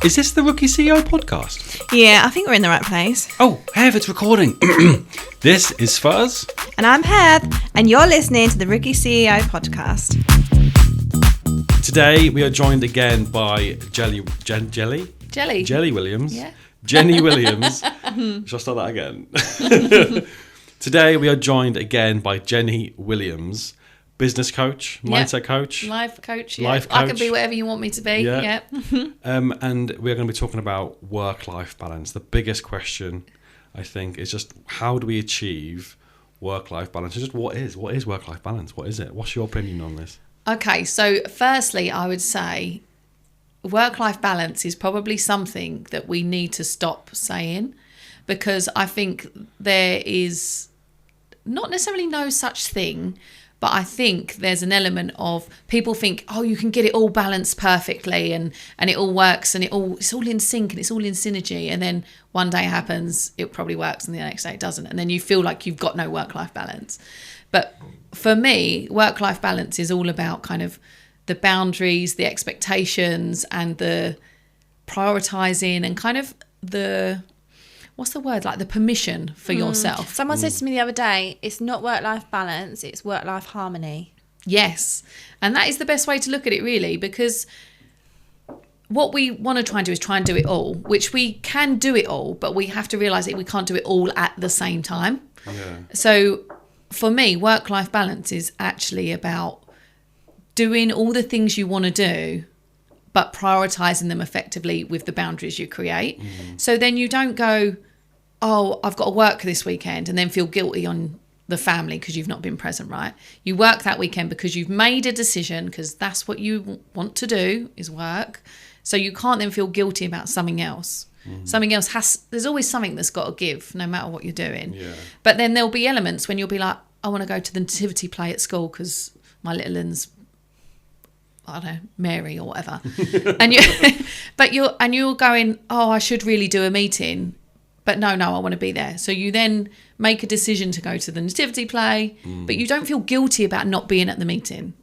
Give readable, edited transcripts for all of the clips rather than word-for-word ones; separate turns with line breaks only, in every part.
Is this the Rookie CEO podcast?
Yeah, I think we're in the right place.
Oh, Hev, it's recording. This is Fuzz.
And I'm Hev, and you're listening to the Rookie CEO podcast.
Today we are joined again by Jelly Williams.
Yeah.
Jenny Williams. Shall I start that again? Today we are joined again by Jenny Williams, business coach, mindset coach,
Life coach. Yeah.
Life
I
coach.
can be whatever you want me to be.
Yeah.
Yeah.
And we're going to be talking about work-life balance. The biggest question, I think, is just how do we achieve work-life balance? Just what is work-life balance? What is it? What's your opinion on this?
Okay, so firstly, I would say work-life balance is probably something that we need to stop saying, because I think there is not necessarily no such thing, but I think there's an element of people think, oh, you can get it all balanced perfectly and it all works and it's all in sync and it's all in synergy. And then one day happens, it probably works, and the next day it doesn't. And then you feel like you've got no work-life balance. But for me, work-life balance is all about kind of the boundaries, the expectations, and the prioritizing and kind of the, what's the word? Like the permission for yourself.
Someone said to me the other day, it's not work-life balance, it's work-life harmony.
Yes. And that is the best way to look at it, really, because what we want to try and do is try and do it all, which we can do it all, but we have to realise that we can't do it all at the same time.
Yeah.
So for me, work-life balance is actually about doing all the things you want to do, but prioritising them effectively with the boundaries you create. So then you don't go, oh, I've got to work this weekend, and then feel guilty on the family because you've not been present, right? You work that weekend because you've made a decision, because that's what you want to do, is work. So you can't then feel guilty about something else. Something else there's always something that's got to give, no matter what you're doing.
Yeah.
But then there'll be elements when you'll be like, I want to go to the nativity play at school because my little one's, I don't know, Mary or whatever. And you're going, oh, I should really do a meeting. But no, I want to be there. So you then make a decision to go to the nativity play, but you don't feel guilty about not being at the meeting.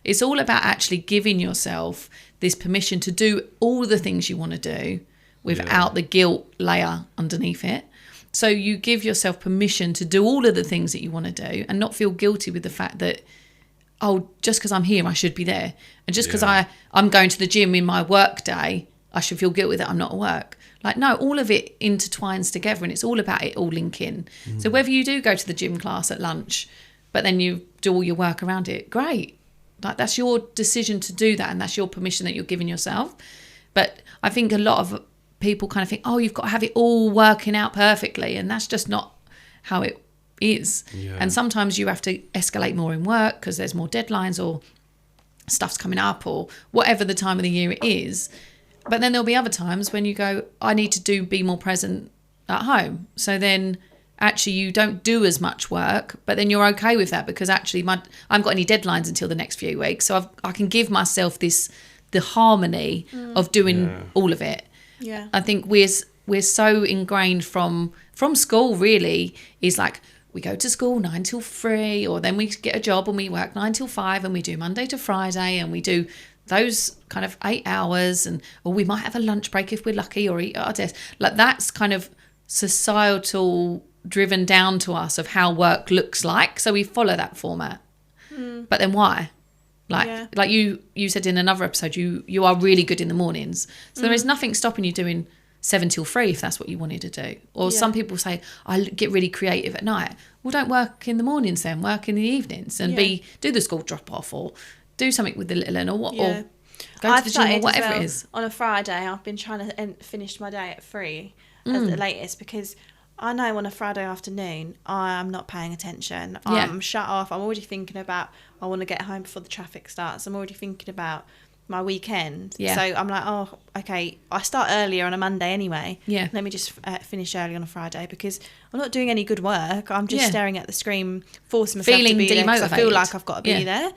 It's all about actually giving yourself this permission to do all the things you want to do without the guilt layer underneath it. So you give yourself permission to do all of the things that you want to do and not feel guilty with the fact that, oh, just because I'm here, I should be there. And just because I'm going to the gym in my work day, I should feel guilty that I'm not at work. Like, no, all of it intertwines together, and it's all about it all linking. So whether you do go to the gym class at lunch, but then you do all your work around it, great. Like, that's your decision to do that, and that's your permission that you're giving yourself. But I think a lot of people kind of think, oh, you've got to have it all working out perfectly, and that's just not how it is. And sometimes you have to escalate more in work because there's more deadlines or stuff's coming up or whatever the time of the year it is. But then there'll be other times when you go, I need to be more present at home. So then actually you don't do as much work, but then you're okay with that because actually I haven't got any deadlines until the next few weeks. So I can give myself the harmony of doing all of it.
Yeah.
I think we're so ingrained from school, really, is like, we go to school 9 till 3, or then we get a job and we work 9 till 5, and we do Monday to Friday, and we do those kind of 8 hours, or we might have a lunch break if we're lucky, or eat at our desk. Like, that's kind of societal driven down to us of how work looks like. So we follow that format. But then why? Like you said in another episode, you are really good in the mornings. So there is nothing stopping you doing 7 till 3 if that's what you wanted to do. Or some people say, I get really creative at night. Well, don't work in the mornings then, work in the evenings and do the school drop off, or do something with the little one, or go to the gym, or whatever it is.
On a Friday, I've been trying to finish my day at 3 at the latest, because I know on a Friday afternoon I'm not paying attention. I'm shut off. I'm already thinking about, I want to get home before the traffic starts. I'm already thinking about my weekend. So I'm like, oh, okay, I start earlier on a Monday anyway. Let me just finish early on a Friday, because I'm not doing any good work. I'm just staring at the screen, forcing myself
feeling
to be there, 'cause I feel
demotivated.
like I've got to be there.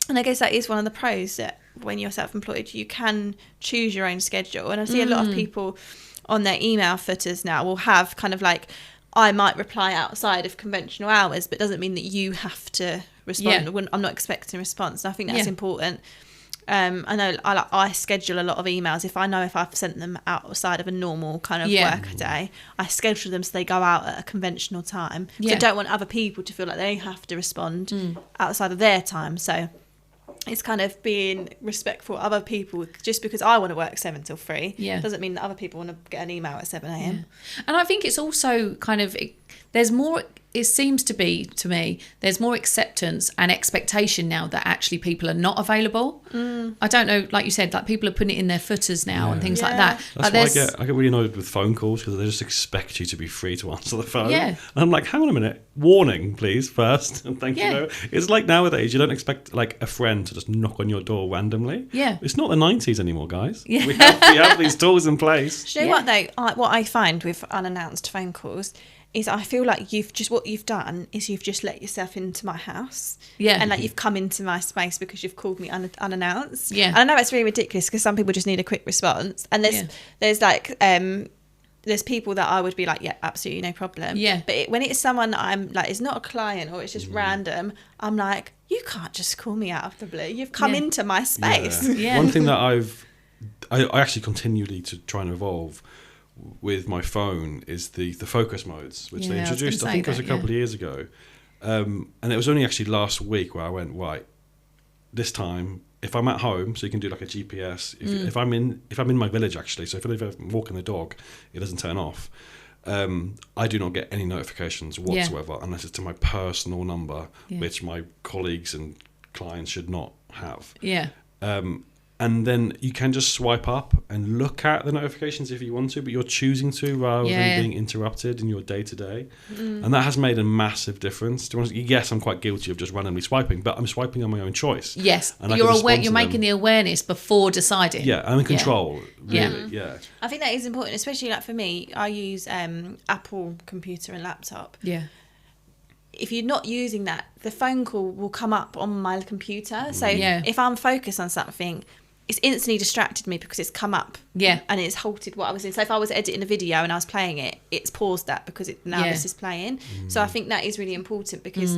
And I guess that is one of the pros, that when you're self-employed, you can choose your own schedule. And I see a lot of people on their email footers now will have kind of like, I might reply outside of conventional hours, but doesn't mean that you have to respond. I'm not expecting a response. And I think that's important I know I schedule a lot of emails. If I know if I've sent them outside of a normal kind of work day, I schedule them so they go out at a conventional time. So I don't want other people to feel like they have to respond outside of their time. So it's kind of being respectful of other people. Just because I want to work 7 till 3 doesn't mean that other people want to get an email at 7 a.m.
Yeah. And I think it's also kind of, there's more, it seems to be, to me, there's more acceptance and expectation now that actually people are not available. I don't know, like you said, like people are putting it in their footers now and things like that.
That's why I get really annoyed with phone calls, because they just expect you to be free to answer the phone.
Yeah.
And I'm like, hang on a minute, warning, please, first, and thank you. It's like nowadays, you don't expect like a friend to just knock on your door randomly.
Yeah.
It's not the 90s anymore, guys. Yeah. We have these tools in place.
Do you know what though? What I find with unannounced phone calls is I feel like what you've done is you've just let yourself into my house.
Yeah.
And like you've come into my space because you've called me unannounced.
Yeah.
And I know it's really ridiculous because some people just need a quick response. And there's like, there's people that I would be like, yeah, absolutely no problem.
Yeah.
But when it's someone that I'm like, it's not a client or it's just random, I'm like, you can't just call me out of the blue. You've come into my space.
Yeah.
One thing that I actually continually to try and evolve with my phone is the focus modes, which they introduced, I think it was a couple of years ago. And it was only actually last week where I went, right, this time, if I'm at home, so you can do like a GPS, if I'm in my village actually, so if I'm walking the dog, it doesn't turn off. I do not get any notifications whatsoever unless it's to my personal number, which my colleagues and clients should not have.
Yeah.
And then you can just swipe up and look at the notifications if you want to, but you're choosing to rather than being interrupted in your day-to-day. And that has made a massive difference. Yes, I'm quite guilty of just randomly swiping, but I'm swiping on my own choice.
Yes,
and
you're making the awareness before deciding.
Yeah, I'm in control, really, yeah.
I think that is important, especially like for me, I use Apple computer and laptop.
Yeah.
If you're not using that, the phone call will come up on my computer. So if I'm focused on something, it's instantly distracted me because it's come up and it's halted what I was in. So if I was editing a video and I was playing it, it's paused that because this is playing. So I think that is really important because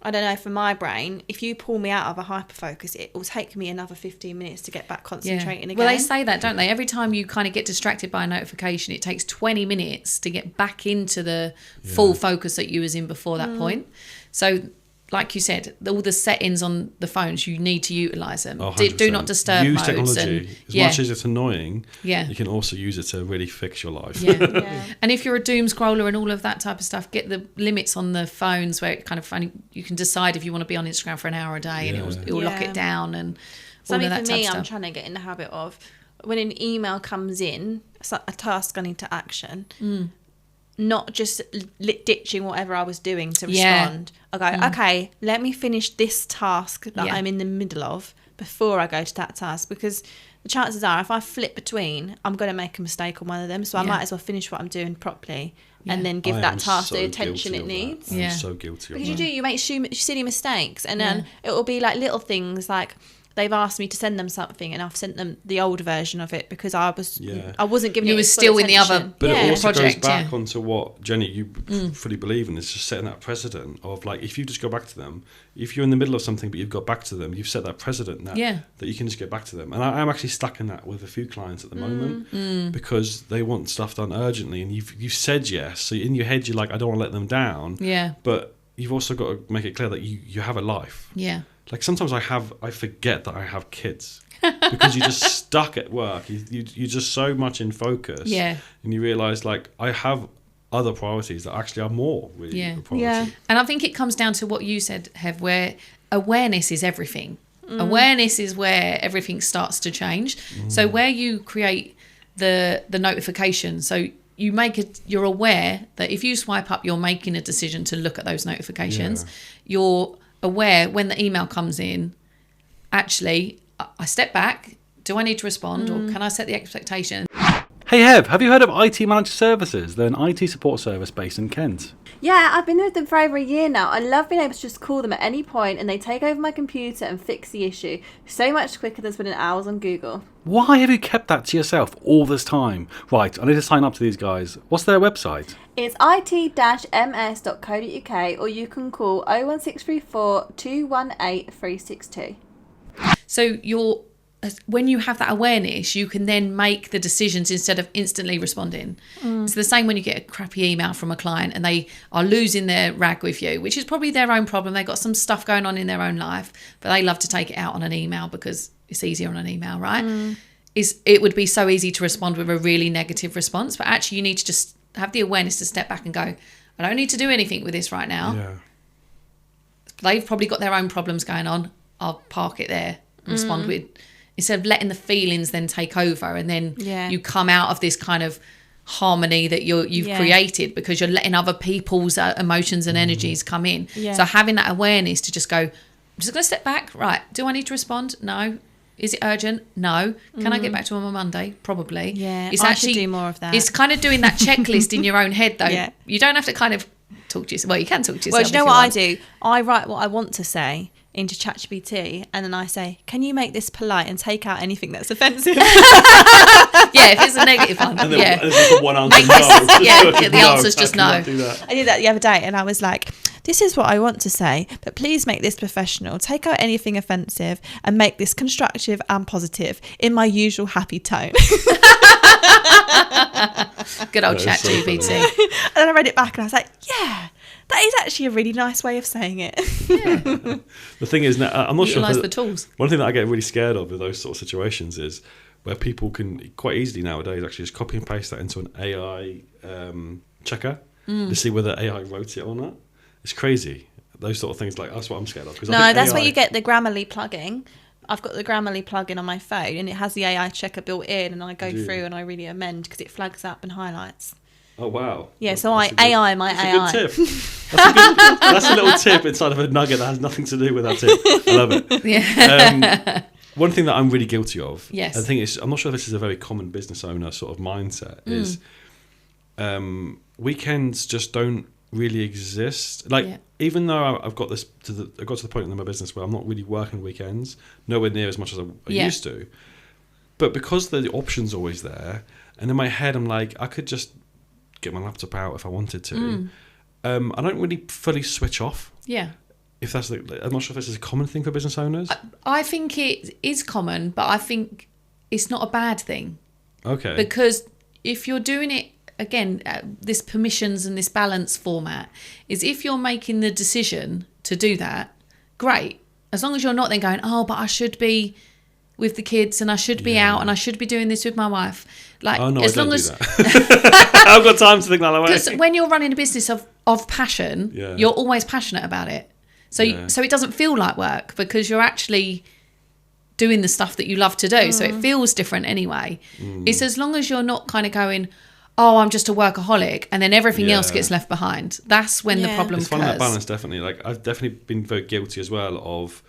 I don't know, for my brain, if you pull me out of a hyperfocus, it will take me another 15 minutes to get back concentrating again.
Well, they say that, don't they? Every time you kind of get distracted by a notification, it takes 20 minutes to get back into the full focus that you was in before that point. So like you said, all the settings on the phones, you need to utilise them. Do not disturb
use
modes.
Technology. As much as it's annoying, you can also use it to really fix your life.
And if you're a doom scroller and all of that type of stuff, get the limits on the phones where it kind of you can decide if you want to be on Instagram for an hour a day and it will lock it down and all of that type of stuff. For me, I'm trying
to get in the habit of when an email comes in, a task I need to action, not just ditching whatever I was doing to respond. I go, okay, let me finish this task that I'm in the middle of before I go to that task, because the chances are if I flip between, I'm going to make a mistake on one of them. So I might as well finish what I'm doing properly and then give that task the attention it needs.
I'm so guilty of that.
Because you make silly mistakes, and then it will be like little things like they've asked me to send them something and I've sent them the old version of it because I wasn't giving it. You were
still in the other
but it also goes back onto what, Jenny, you fully believe in, is just setting that precedent of like, if you just go back to them, if you're in the middle of something but you've got back to them, you've set that precedent that you can just get back to them. And I'm actually stuck in that with a few clients at the moment because they want stuff done urgently and you've said yes, so in your head you're like, I don't want to let them down, but you've also got to make it clear that you have a life. Like sometimes I forget that I have kids because you're just stuck at work. You're just so much in focus. And you realise like I have other priorities that actually are more really a priority.
And I think it comes down to what you said, Hev, where awareness is everything. Awareness is where everything starts to change. So where you create the notification, so you're aware that if you swipe up, you're making a decision to look at those notifications. You're aware when the email comes in, actually, I step back. Do I need to respond or can I set the expectation?
Hey Hev, have you heard of IT Manager Services? They're an IT support service based in Kent.
Yeah, I've been with them for over a year now. I love being able to just call them at any point and they take over my computer and fix the issue so much quicker than spending hours on Google.
Why have you kept that to yourself all this time? Right, I need to sign up to these guys. What's their website?
It's it-ms.co.uk or you can call 01634 218 362.
So you're when you have that awareness, you can then make the decisions instead of instantly responding. It's the same when you get a crappy email from a client and they are losing their rag with you, which is probably their own problem. They've got some stuff going on in their own life, but they love to take it out on an email because it's easier on an email, right? It would be so easy to respond with a really negative response, but actually you need to just have the awareness to step back and go, I don't need to do anything with this right now.
Yeah.
They've probably got their own problems going on. I'll park it there and respond with, instead of letting the feelings then take over, and then you come out of this kind of harmony that you've created because you're letting other people's emotions and energies come in. So having that awareness to just go, I'm just going to step back. Right. Do I need to respond? No. Is it urgent? No. Can I get back to them on Monday? Probably.
Yeah.
It's
I
actually
should do more of that.
It's kind of doing that checklist in your own head though.
Yeah.
You don't have to kind of talk to yourself. Well, you can talk to yourself.
Well, do you know
if
what I
want.
do? I write what I want to say into ChatGPT, and then I say, can you make this polite and take out anything that's offensive?
Yeah, if it's a negative one.
And then
Yeah.
and it's just one answer,
Make
no.
this- yeah,
Just
the answer's just
I cannot
no.
do that.
I did that the other day, and I was like, this is what I want to say, but please make this professional. Take out anything offensive and make this constructive and positive in my usual happy tone.
Good old
That is so
ChatGPT.
And then I read it back and I was like, yeah, that is actually a really nice way of saying it.
The thing is, now, I'm not sure.
Utilise
if
the tools.
One thing that I get really scared of with those sort of situations is where people can quite easily nowadays actually just copy and paste that into an AI checker to see whether AI wrote it or not. It's crazy. Those sort of things, like that's what I'm scared of. 'cause I
No,
think
that's
AI
where you get the Grammarly plugin. I've got the Grammarly plugin on my phone, and it has the AI checker built in, and I go
Do.
through and I really amend because it flags up and highlights.
Oh wow!
Yeah,
That's
so I
a good-
AI my
that's
AI.
a good tip. That's a little tip inside of a nugget that has nothing to do with that tip. I love it.
Yeah.
One thing that I'm really guilty of,
Yes.
I think I'm not sure if this is a very common business owner sort of mindset, is weekends just don't really exist. Like,
Yeah.
even though I got to the point in my business where I'm not really working weekends, nowhere near as much as I
Yeah.
used to. But because the option's always there, and in my head I'm like, I could just get my laptop out if I wanted to. I don't really fully switch off.
Yeah.
If that's I'm not sure if this is a common thing for business owners.
I think it is common, but I think it's not a bad thing.
Okay.
Because if you're doing it, again, this permissions and this balance format, is if you're making the decision to do that, great. As long as you're not then going, oh, but I should be with the kids and I should be out and I should be doing this with my wife. Like,
Oh no,
as
I don't
long
do
as
that. I've got time to think that way.
because when you're running a business of passion,
Yeah.
you're always passionate about it. So
Yeah.
so it doesn't feel like work because you're actually doing the stuff that you love to do. So it feels different anyway. It's as long as you're not kind of going, oh, I'm just a workaholic, and then everything else
Yeah.
gets left behind. That's when the
Yeah.
problem
It's finding that
occurs.
balance, definitely. Like, I've definitely been very guilty as well of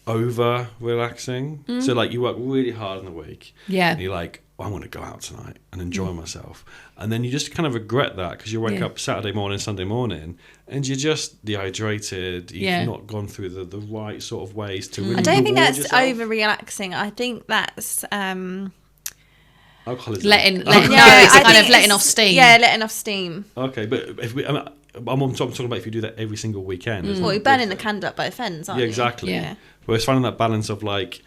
over relaxing. So like, you work really hard in the week,
Yeah.
and you're like, oh, I want to go out tonight and enjoy myself, and then you just kind of regret that because you wake
Yeah.
up Saturday morning, Sunday morning, and you're just dehydrated. You've
Yeah.
not gone through the right sort of ways to really
I don't think
reward
that's
yourself.
over relaxing. I think that's
Alcoholism.
Letting no,
Yeah,
it's
I
kind
think
of letting
it's-
off steam.
Yeah, letting off steam.
Okay, but if we, I'm talking about if you do that every single weekend. isn't
Well,
it?
you're burning the candle at both ends, aren't
Yeah,
you?
exactly.
Yeah.
Whereas finding that balance of like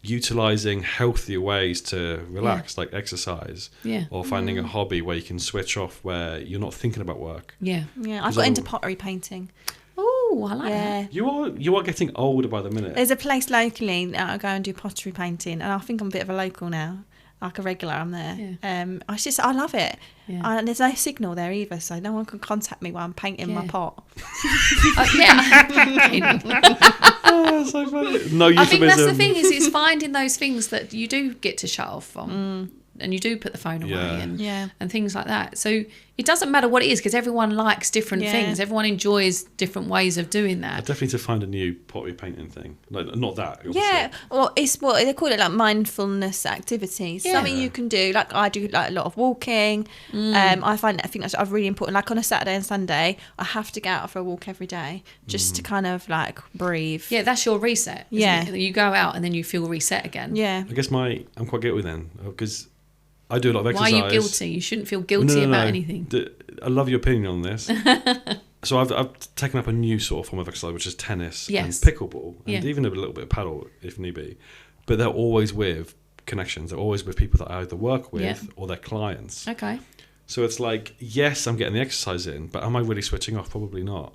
utilizing healthier ways to relax, like exercise,
Yeah.
or finding a hobby where you can switch off, where you're not thinking about work.
Yeah.
Yeah,
Because
I've got into
I'm-
pottery painting.
Oh, I like that.
Yeah.
You are getting older by the minute.
There's a place locally that I go and do pottery painting, and I think I'm a bit of a local now, like a regular. I'm there. I love it.
Yeah.
And there's no signal there either, so no one can contact me while I'm painting my
Yeah.
pot.
Yeah.
Oh, so funny. No euphemism.
I think that's the thing is it's finding those things that you do get to shut off from. And you do put the phone away
Yeah.
and things like that. So it doesn't matter what it is because everyone likes different
Yeah.
things. Everyone enjoys different ways of doing
I
that.
definitely need to find a new pottery painting thing. Like, not that. obviously.
Yeah, well, it's what they call it, like mindfulness activities.
Yeah.
Something you can do. Like I do, like a lot of walking. I think that's really important. Like on a Saturday and Sunday, I have to get out for a walk every day just to kind of like breathe.
Yeah, that's your reset. isn't
Yeah.
it? You go out and then you feel reset again.
Yeah.
I guess I'm quite guilty then, because I do a lot of
Why
exercise.
are you guilty? You shouldn't feel guilty about anything.
I love your opinion on this. So I've taken up a new sort of form of exercise, which is tennis
Yes.
and pickleball, and
Yeah.
even a little bit of paddle if need be. but they're always with connections. They're always with people that I either work with
Yeah.
or their clients.
Okay.
So it's like, yes, I'm getting the exercise in, but am I really switching off? Probably not.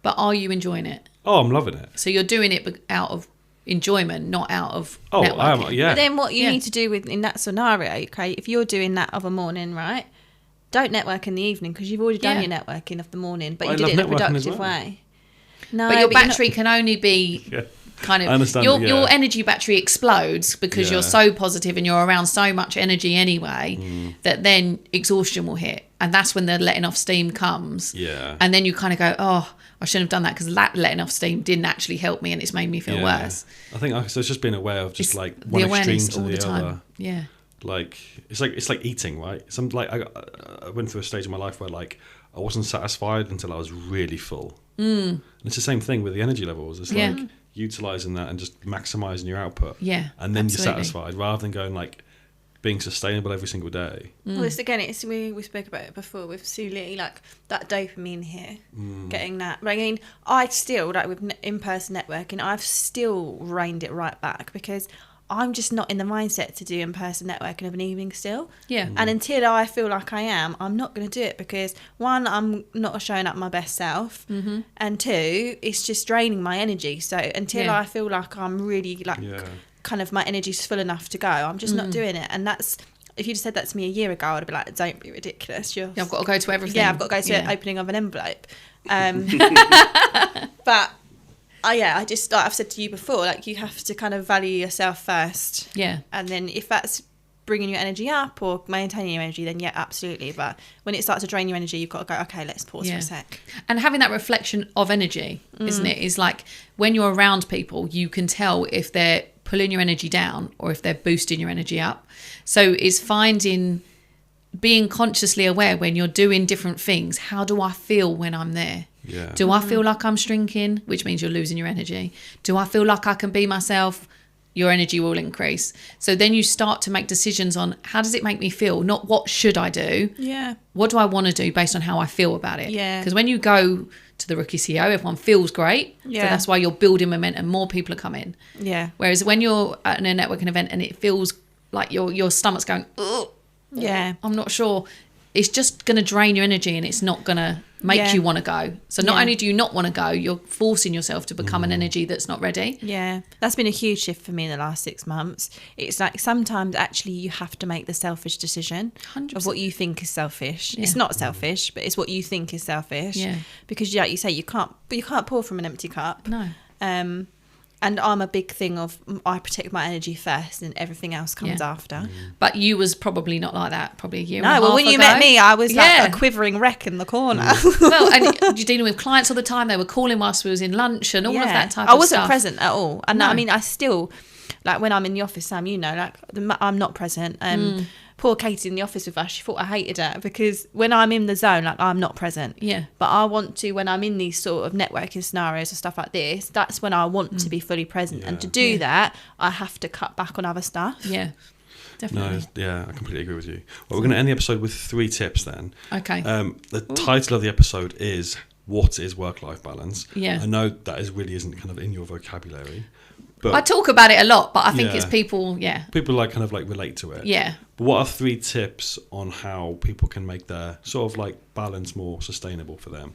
But are you enjoying it?
Oh, I'm loving it.
So you're doing it out of enjoyment, not out of
Oh, I
networking.
am. Yeah.
But then what you
Yeah.
need to do in that scenario, okay, if you're doing that of a morning, right, don't network in the evening because you've already done
Yeah.
your networking of the morning, but
I
you did
love
it in a
networking as
productive
well.
way. No,
But your
you're not-
battery can only be
Yeah.
kind of
I understand
your
that, yeah.
your energy battery explodes because
Yeah.
you're so positive and you're around so much energy anyway
Mm.
that then exhaustion will hit, and that's when the letting off steam comes.
Yeah.
And then you kind of go, oh, I shouldn't have done that because that letting off steam didn't actually help me and it's made me feel worse.
I think so. It's just being aware of just
It's
like
the
one extreme
awareness
to
all the
the
time.
other.
Yeah.
Like it's like eating, right? Some like I went through a stage in my life where like I wasn't satisfied until I was really full. And it's the same thing with the energy levels. It's
Yeah.
like utilizing that and just maximizing your output.
Yeah,
And then
absolutely.
you're satisfied rather than going like being sustainable every single day.
Well, it's again, we spoke about it before with Sue Lee, like that dopamine here, getting that. But I mean, I still, like with in-person networking, I've still reined it right back because I'm just not in the mindset to do in-person networking of an evening still.
Yeah.
And until I feel like I am, I'm not going to do it because one, I'm not showing up my best self, and two, it's just draining my energy. So until
Yeah.
I feel like I'm really like kind of my energy's full enough to go, I'm just not doing it. And that's, if you'd said that to me a year ago, I'd be like, don't be ridiculous.
Yeah, I've got to go to everything.
Yeah, I've got to go to the opening of an envelope. But I just, like I've said to you before, like you have to kind of value yourself first.
Yeah.
And then if that's bringing your energy up or maintaining your energy, then yeah, absolutely. But when it starts to drain your energy, you've got to go, okay, let's pause for a sec.
And having that reflection of energy, isn't it? Is like when you're around people, you can tell if they're pulling your energy down or if they're boosting your energy up. So it's being consciously aware when you're doing different things. How do I feel when I'm there?
Yeah.
Do I feel like I'm shrinking, which means you're losing your energy? Do I feel like I can be myself? Your energy will increase. So then you start to make decisions on how does it make me feel, not what should I do.
Yeah.
What do I want to do based on how I feel about it?
Yeah.
Because when you go to the Rookie CEO, everyone feels great.
Yeah.
So that's why you're building momentum. More people are coming.
Yeah.
Whereas when you're at a networking event and it feels like your stomach's going, ugh,
Yeah.
I'm not sure, it's just going to drain your energy and it's not going to make you want to go. So not only do you not want to go, you're forcing yourself to become an energy that's not ready.
Yeah, that's been a huge shift for me in the last 6 months. It's like sometimes actually you have to make the selfish decision
100%.
of what you think is selfish.
Yeah.
It's not selfish, but it's what you think is selfish.
Yeah.
Because like you say, you can't pour from an empty cup.
No.
And I'm a big thing of I protect my energy first and everything else comes
Yeah.
after.
But you was probably not like that probably a year and a
No,
half
well, when you
ago.
met me, I was like
Yeah.
a quivering wreck in the corner.
Well, and you're dealing with clients all the time. They were calling whilst we was in lunch and all of that type of
I wasn't
stuff.
present at all. And
No.
I mean, I still, like when I'm in the office, Sam, you know, like I'm not present. Poor Katie in the office with us, she thought I hated her because when I'm in the zone, like I'm not present.
Yeah.
But I want to, when I'm in these sort of networking scenarios or stuff like this, that's when I want to be fully present. And to do that, I have to cut back on other stuff.
Yeah. Definitely.
No, yeah, I completely agree with you. Well, we're going to end the episode with 3 tips then.
Okay.
The title of the episode is "What is Work-Life Balance?"
Yeah.
I know that really isn't kind of in your vocabulary, but
I talk about it a lot, but I think
Yeah.
it's people,
people like kind of like relate to it.
Yeah.
But what are 3 tips on how people can make their sort of like balance more sustainable for them?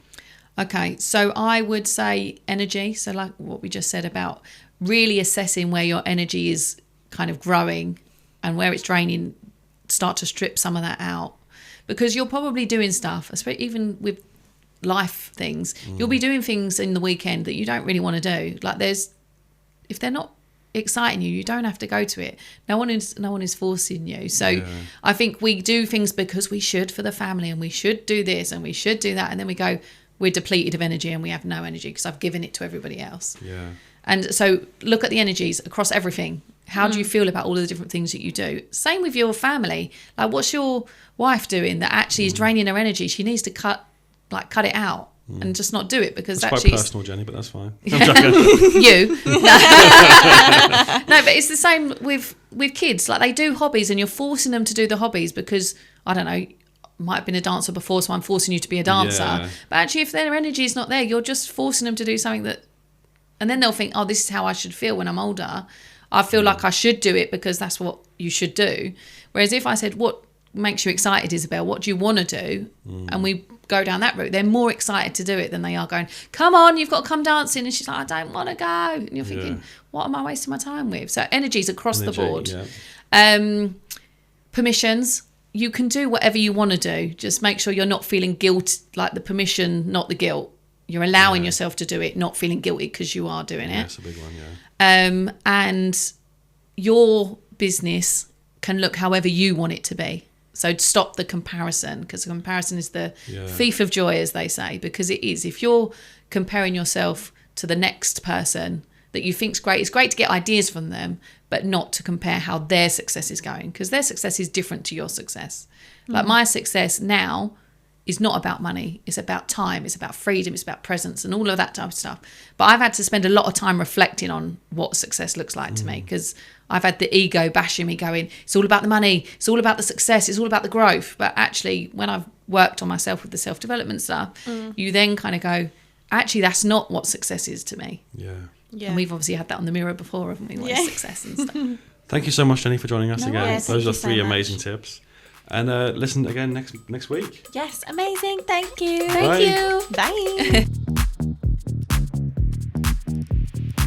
Okay, so I would say energy. So like what we just said about really assessing where your energy is kind of growing and where it's draining, start to strip some of that out. Because you're probably doing stuff, especially even with life things, you'll be doing things in the weekend that you don't really want to do. Like if they're not exciting you, you don't have to go to it. No one is forcing you. So I think we do things because we should for the family and we should do this and we should do that, and then we go, we're depleted of energy and we have no energy because I've given it to everybody else.
Yeah.
And so look at the energies across everything. How do you feel about all of the different things that you do? Same with your family. Like, what's your wife doing that actually is draining her energy? She needs to cut it out and just not do it because
It's
actually
quite personal, Jenny, but that's fine. I'm joking.
you. No, but it's the same with kids. Like, they do hobbies and you're forcing them to do the hobbies because, I don't know, might have been a dancer before, so I'm forcing you to be a dancer.
Yeah.
But actually, if their energy is not there, you're just forcing them to do something that, and then they'll think, oh, this is how I should feel when I'm older. I feel like I should do it because that's what you should do. Whereas if I said, what makes you excited, Isabel? What do you want to do? And we go down that route, they're more excited to do it than they are going, come on, you've got to come dancing. And she's like, I don't want to go. And you're thinking, what am I wasting my time with? So energy's across the board. Permissions, you can do whatever you want to do. Just make sure you're not feeling guilt, like the permission, not the guilt. You're allowing yourself to do it, not feeling guilty because you are doing it.
That's a big one,
And your business can look however you want it to be. So stop the comparison, because comparison is the thief of joy, as they say, because it is. If you're comparing yourself to the next person that you think's great, it's great to get ideas from them, but not to compare how their success is going, because their success is different to your success. Like my success now is not about money. It's about time. It's about freedom. It's about presence and all of that type of stuff. But I've had to spend a lot of time reflecting on what success looks like to me, because I've had the ego bashing me going, it's all about the money. It's all about the success. It's all about the growth. But actually, when I've worked on myself with the self-development stuff, you then kind of go, actually, that's not what success is to me.
Yeah.
And we've obviously had that on the mirror before, haven't we? What is success and stuff.
Thank you so much, Jenny, for joining us again.
Yes,
Those are
thank you
3
so
amazing
much.
tips. And listen again next week.
Yes, amazing. Thank you.
Thank you.
Bye.